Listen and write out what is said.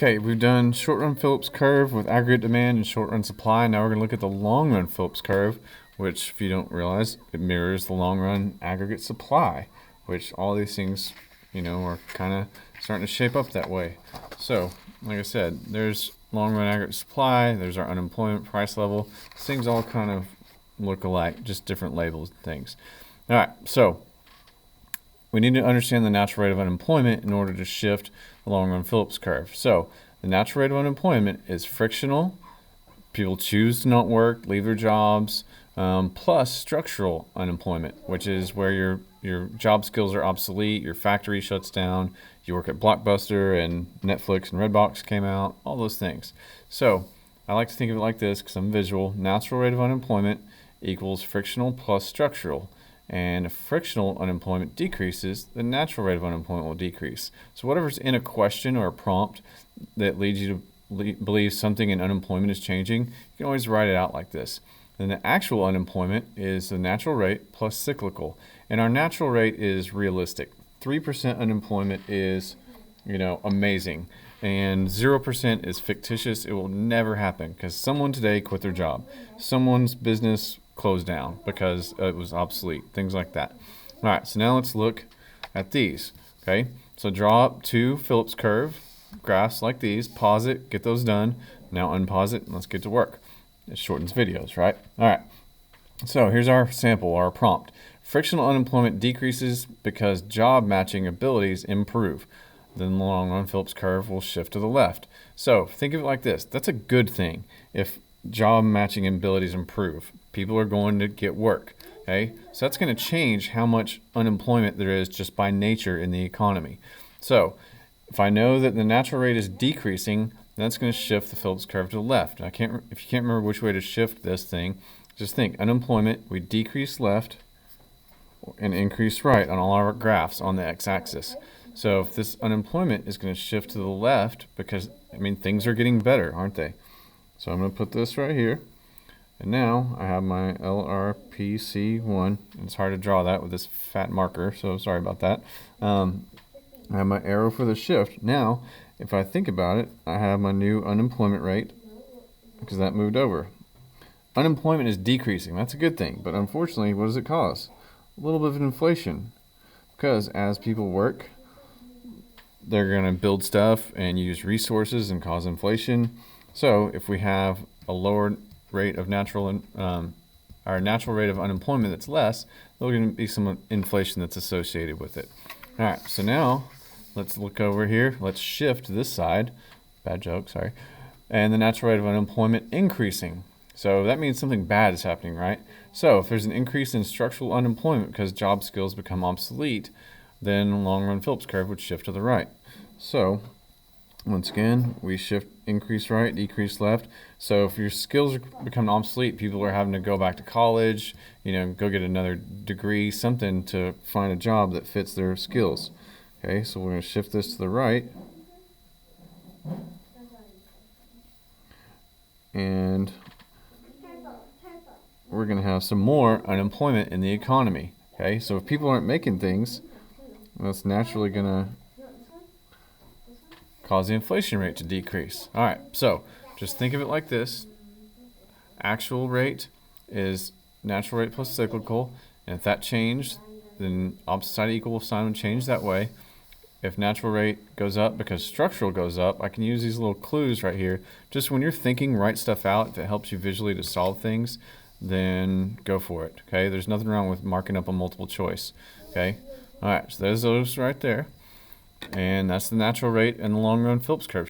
Okay, we've done short-run Phillips curve with aggregate demand and short-run supply. Now we're going to look at the long-run Phillips curve, which, if you don't realize, it mirrors the long-run aggregate supply, which all these things, are kind of starting to shape up that way. So, like I said, there's long-run aggregate supply, there's our unemployment price level. These things all kind of look alike, just different labels and things. All right, so we need to understand the natural rate of unemployment in order to shift the long-run Phillips curve. So the natural rate of unemployment is frictional. People choose to not work, leave their jobs, plus structural unemployment, which is where your job skills are obsolete, your factory shuts down, you work at Blockbuster and Netflix and Redbox came out, all those things. So I like to think of it like this because I'm visual. Natural rate of unemployment equals frictional plus structural. And if frictional unemployment decreases, the natural rate of unemployment will decrease. So whatever's in a question or a prompt that leads you to believe something in unemployment is changing, you can always write it out like this. Then the actual unemployment is the natural rate plus cyclical. And our natural rate is realistic. 3% unemployment is, amazing. And 0% is fictitious. It will never happen because someone today quit their job. Someone's business closed down because it was obsolete, things like that. All right, so now let's look at these, okay? So draw up two Phillips curve graphs like these, pause it, get those done. Now unpause it, and let's get to work. It shortens videos, right? All right, so here's our sample, our prompt. Frictional unemployment decreases because job matching abilities improve. Then the long-run Phillips curve will shift to the left. So think of it like this. That's a good thing if job matching abilities improve. People are going to get work, okay? So that's going to change how much unemployment there is just by nature in the economy. So if I know that the natural rate is decreasing, that's going to shift the Phillips curve to the left. If you can't remember which way to shift this thing, just think unemployment, we decrease left and increase right on all our graphs on the x-axis. So if this unemployment is going to shift to the left because, things are getting better, aren't they? So I'm going to put this right here. And now I have my LRPC1. It's hard to draw that with this fat marker, so sorry about that. I have my arrow for the shift. Now, if I think about it, I have my new unemployment rate because that moved over. Unemployment is decreasing. That's a good thing. But unfortunately, what does it cause? A little bit of inflation. Because as people work, they're going to build stuff and use resources and cause inflation. So if we have a lower rate of our natural rate of unemployment that's less, there's going to be some inflation that's associated with it. All right, so now let's look over here. Let's shift this side. Bad joke, sorry. And the natural rate of unemployment increasing. So that means something bad is happening, right? So if there's an increase in structural unemployment because job skills become obsolete, then long-run Phillips curve would shift to the right. So once again, we shift increase right, decrease left. So if your skills become obsolete, people are having to go back to college, go get another degree, something to find a job that fits their skills. Okay, so we're going to shift this to the right. And we're going to have some more unemployment in the economy. Okay, so if people aren't making things, that's naturally going to cause the inflation rate to decrease. All right, so just think of it like this. Actual rate is natural rate plus cyclical, and if that changed, then opposite side equal sign would change that way. If natural rate goes up because structural goes up, I can use these little clues right here. Just when you're thinking, write stuff out that helps you visually to solve things, then go for it, okay? There's nothing wrong with marking up a multiple choice, okay? All right, so there's those right there. And that's the natural rate and the long-run Phillips curve.